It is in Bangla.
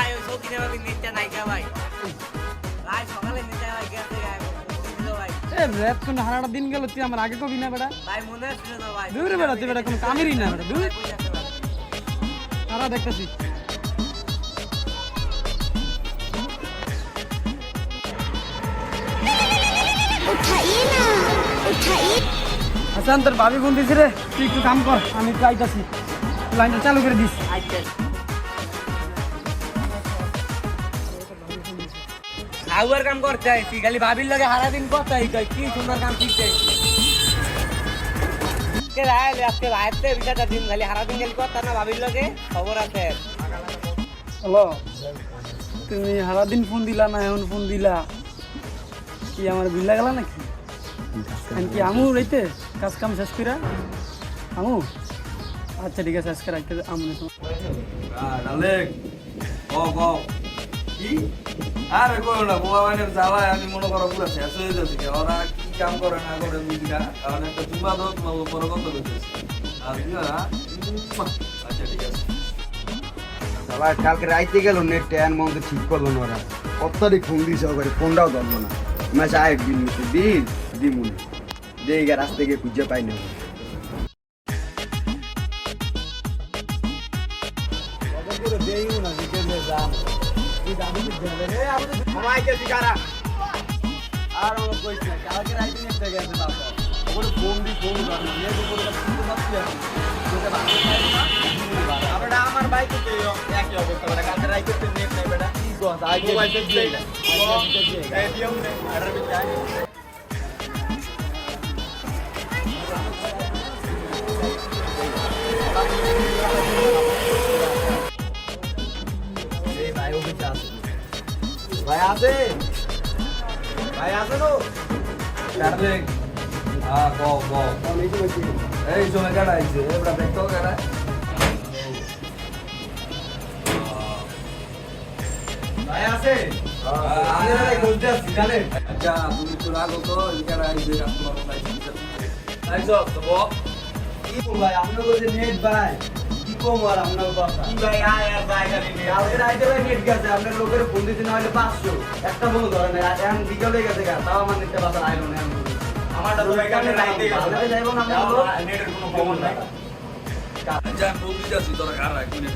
ভাই ওই সৌদিনে ভাবি নেটটা নাই কা ভাই ভাই সকালে নেটটা ভাই গেছে ভাই এ রাত কোন হারাটা দিন গেল তুই আমার আগে কবি না বেটা ভাই মনে আসছে না ভাই দূর বেটা তুই বেটা কোনো কামেরই না বেটা দূর সারা দেখতেছি उठाइए ना उठाइए হাসান তোর ভাবি ফোন দিছে রে তুই একটু কাম কর আমি একটু আইতাছি লাইনটা চালু করে দিস খাওয়ার কাম করতে আইছি খালি ভাবির লগে সারা দিন কথা কই কি সুন্দর কাম শিখতে কে রাইলে আজকে রাইতে বিটাটা দিন খালি সারা দিন খালি কথা না ভাবির লগে খবর আছে হ্যালো তুমি সারাদিন ফোন দিলা না এখন ফোন দিলা কি আমার বিল্লা গেল নাকি আমি কি আমু রইতে কাজ কাম শেষ করে আমু আচ্ছা ঠিক আছে আজকে রাখতে আমু ডালেক কি আরে কোনো না বোবা বাইনের জ্বালায় আমি মনে করো পুরো শেষ হয়ে যাচ্ছি ওরা কি কাম করে না করে বুঝি না কারণ একটা চুমা দাও তোমার বড় কথা বলতেছি আর দিও না আচ্ছা ঠিক আছে সবাই কালকে রাইতে গেল নেট ট্যান মন্দ ঠিক করলো না ওরা কত তারিখ ফোন দিয়েছে ওখানে ফোনটাও ধরলো না মাসে আয় বিল নিতে বিল দিমুনি যে রাস্তা গিয়ে খুঁজে পাই না আমার বাইকে একই অবস্থা মানে কালকে রাইতে নেট নাই বেটা কি কথা আগে বাইকে দিয়ে এই দিও নে আড়ার বিচাই ভাই আছে ভাই আছে তো ডালেক হ্যাঁ এই সময় কাটা আইছে এবার দেখতো কাটা ভাই আছে আমি না বলতে আসছি জানেন আচ্ছা তুমি তো রাগো তো এই কাটা আইছে আপনার কথা আইছে তো বল কি ভাই আপনার কাছে নেট ভাই কি কম আর আপনার কথা কি ভাই আয় আর ভাই গালি নে কালকে রাইতে ভাই নেট গেছে আপনার লোকের ফোন দিতে না হলে 500 একটা ফোন ধরে না এখন বিকালে গেছে গা তাও আমার নেটটা বাতার আইলো না আমারটা তো ভাই কালকে রাইতে ভালো যাইবো না আমরা নেটের কোনো খবর নাই আচ্ছা আমি বলতে যাচ্ছি তোরা কার রাখ মিনিট